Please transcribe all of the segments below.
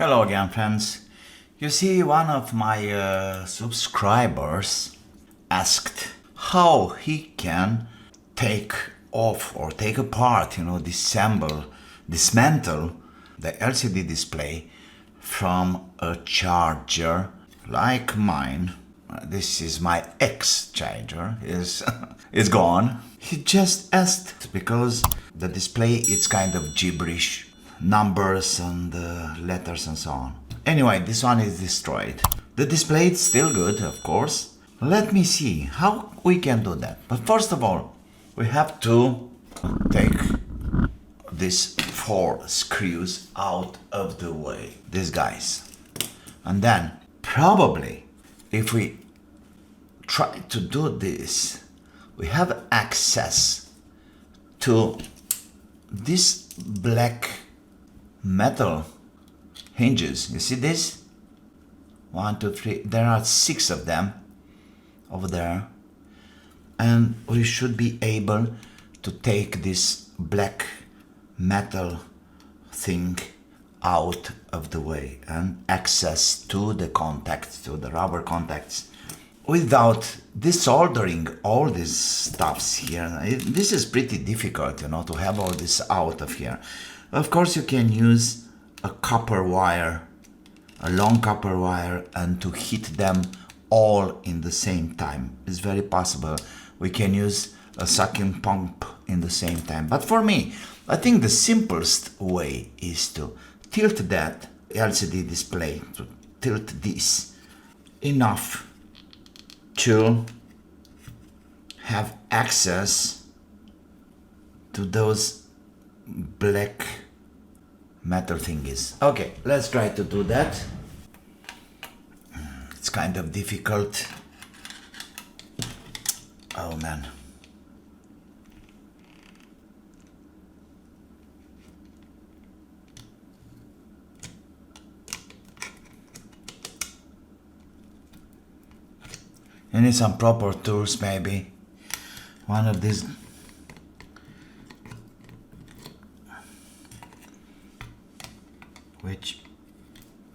Hello again, friends. You see, one of my subscribers asked how he can take off or take apart, dismantle the LCD display from a charger like mine. This is my ex-charger, is gone. He just asked because the display is kind of gibberish, numbers and letters and so on. Anyway, this one is destroyed. The display is still good, of course. Let me see how we can do that. But first of all, we have to take these 4 screws out of the way, these guys. And then probably if we try to do this, we have access to this black metal hinges. You see this? 1, 2, 3. There are 6 of them over there, and we should be able to take this black metal thing out of the way and access to the contacts, to the rubber contacts, without desoldering all these stuffs here. This is pretty difficult, to have all this out of here. Of course, you can use a copper wire, a long copper wire, and to hit them all in the same time. It's very possible. We can use a suction pump in the same time. But for me, I think the simplest way is to tilt that LCD display, to tilt this enough to have access to those black metal thingies. Okay, let's try to do that. It's kind of difficult. Oh man. You need some proper tools, maybe. One of these. Which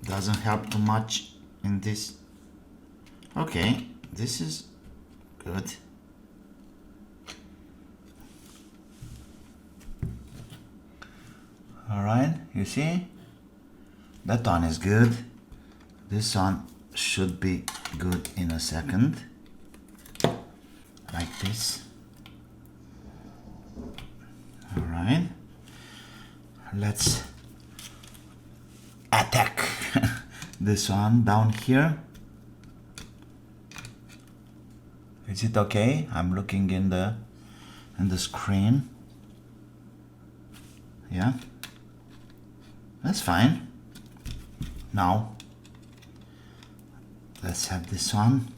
doesn't help too much in this. Okay, this is good. Alright, you see? That one is good. This one should be good in a second. Like this. Alright. Let's attack this one down here. Is it okay? I'm looking in the screen. Yeah, that's fine. Now let's have this one.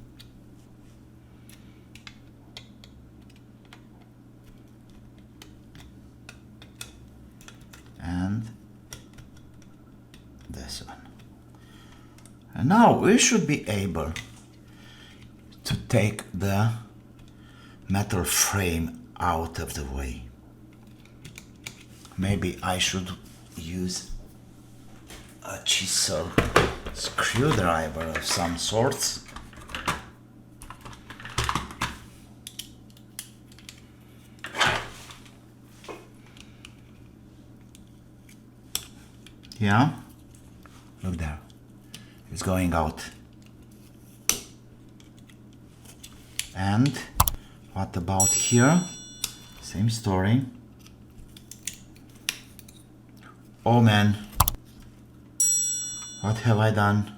And this one. And now we should be able to take the metal frame out of the way. Maybe I should use a chisel screwdriver of some sorts. Yeah, look there, it's going out. And what about here? Same story. Oh man, what have I done?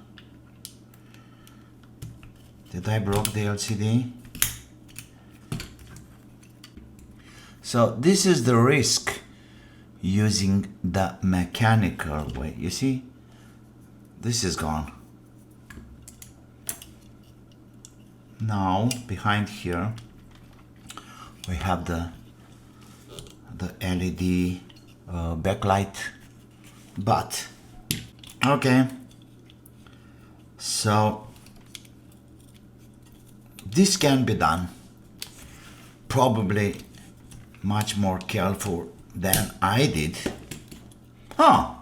Did I broke the LCD? So this is the risk using the mechanical way. You see, this is gone. Now behind here we have the LED backlight, but okay, so this can be done, probably much more careful than I did. Oh,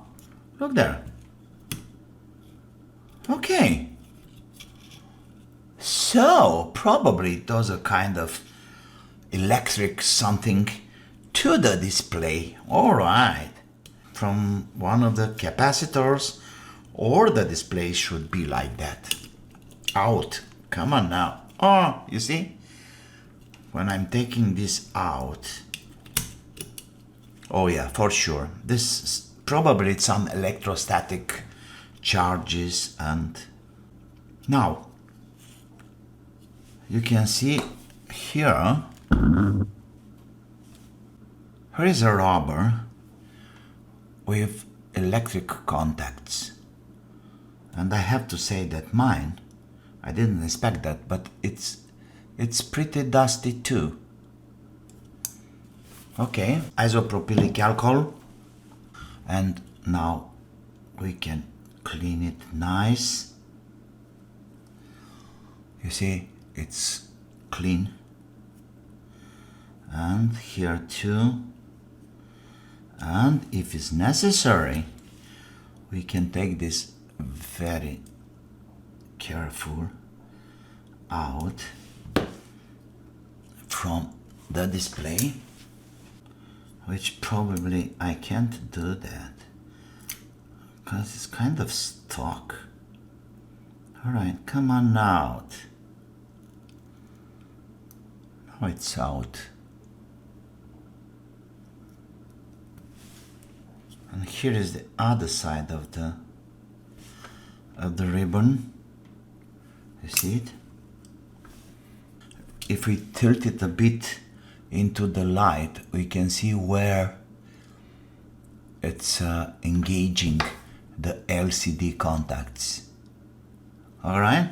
look there. Okay. So probably it does a kind of electric something to the display. All right. From one of the capacitors, or the display should be like that. Out. Come on now. Oh, you see? When I'm taking this out. Oh yeah, for sure. This is probably some electrostatic charges. And now you can see here is a rubber with electric contacts, and I have to say that mine, I didn't expect that, but it's pretty dusty too. Okay, isopropylic alcohol, and now we can clean it nice. You see, it's clean, and here too. And if it's necessary, we can take this very careful out from the display, which probably I can't do that because it's kind of stuck. Alright, come on out. Now it's out. And here is the other side of the ribbon. You see it? If we tilt it a bit into the light, we can see where it's engaging the LCD contacts. Alright?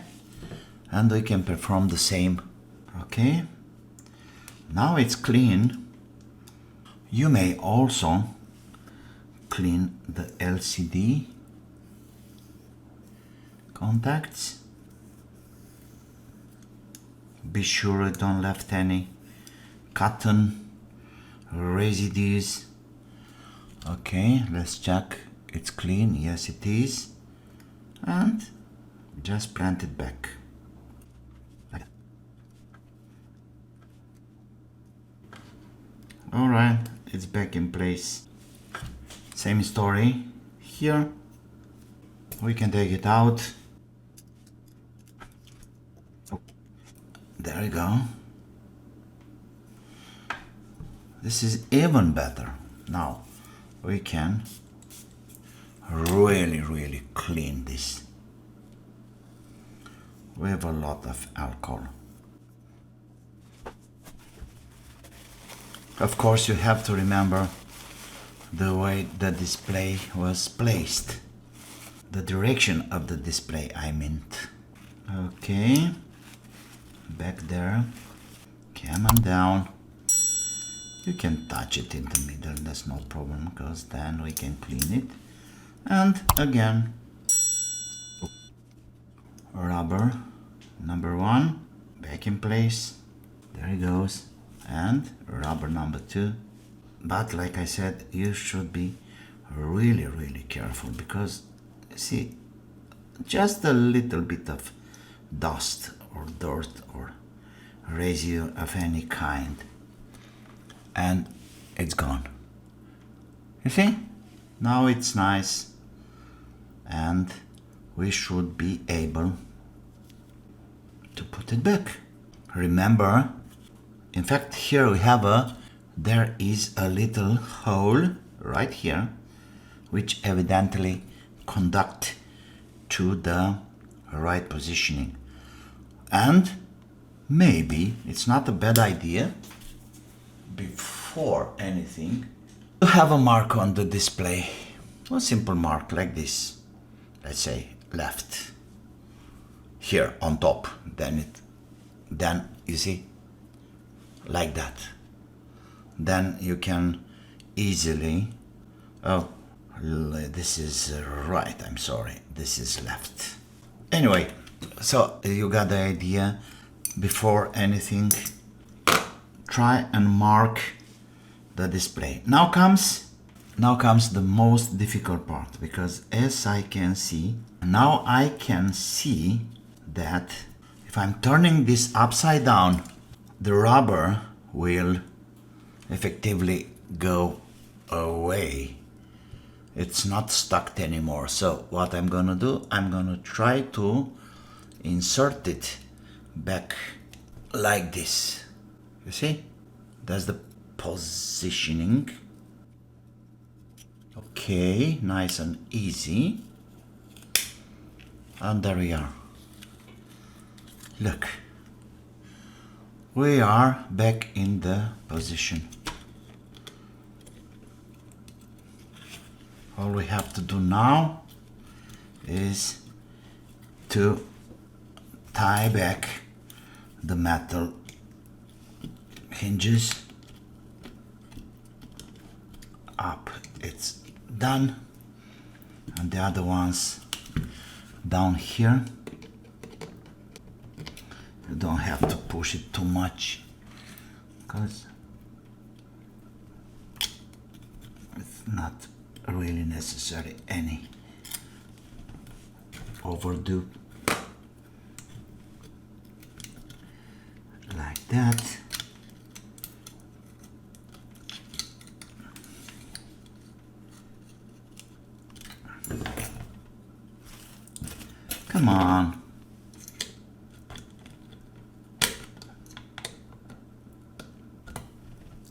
And we can perform the same. Okay? Now it's clean. You may also clean the LCD contacts. Be sure you don't left any cotton residues. Okay, let's check. It's clean. Yes, it is. And just plant it back. Alright, it's back in place. Same story here. We can take it out. There we go. This is even better. Now we can really clean this with a lot of alcohol. Of course, you have to remember the way the display was placed, the direction of the display, I meant. Okay, back there, come on down. You can touch it in the middle, that's no problem, because then we can clean it. And again, rubber number 1, back in place, there it goes, and rubber number 2. But like I said, you should be really careful, because see, just a little bit of dust or dirt or residue of any kind and it's gone. You see? Now it's nice and we should be able to put it back. Remember, in fact, here we have there is a little hole right here which evidently conduct to the right positioning, and maybe it's not a bad idea before anything to have a mark on the display, a simple mark like this, let's say left here on top, then you see, like that. Then you can easily, oh, this is right, I'm sorry, this is left. Anyway, so you got the idea. Before anything, try and mark the display. Now comes Now comes the most difficult part, because as I can see, now I can see that if I'm turning this upside down, the rubber will effectively go away. It's not stuck anymore. So what I'm gonna do, I'm gonna try to insert it back like this. You see? That's the positioning. Okay, nice and easy. And there we are. Look. We are back in the position. All we have to do now is to tie back the metal hinges up. It's done, and the other ones down here. You don't have to push it too much because it's not really necessary any overdo. Like that. Come on.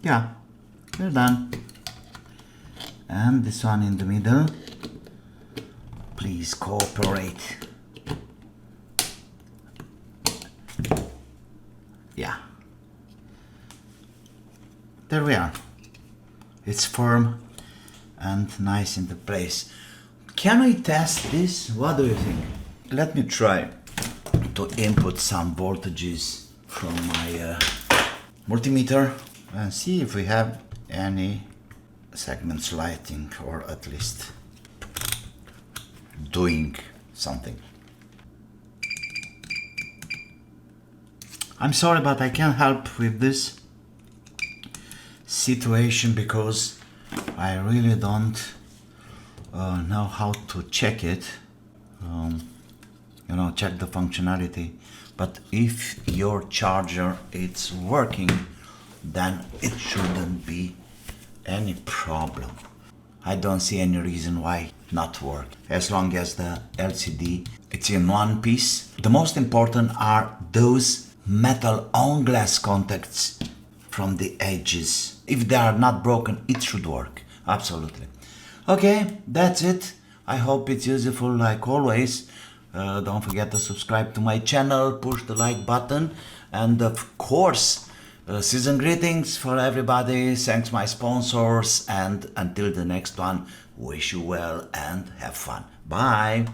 Yeah, we're done. And this one in the middle. Please cooperate. Yeah. There we are. It's firm and nice in the place. Can I test this? What do you think? Let me try to input some voltages from my multimeter and see if we have any segments lighting, or at least doing something. I'm sorry, but I can't help with this situation because I really don't know how to check it. You know, check the functionality. But if your charger is working, then it shouldn't be any problem. I don't see any reason why not work, as long as the LCD it's in one piece. The most important are those metal on glass contacts from the edges. If they are not broken, it should work, absolutely. Okay, that's it. I hope it's useful like always. Don't forget to subscribe to my channel, push the like button, and of course, season greetings for everybody. Thanks my sponsors, and until the next one, wish you well and have fun. Bye.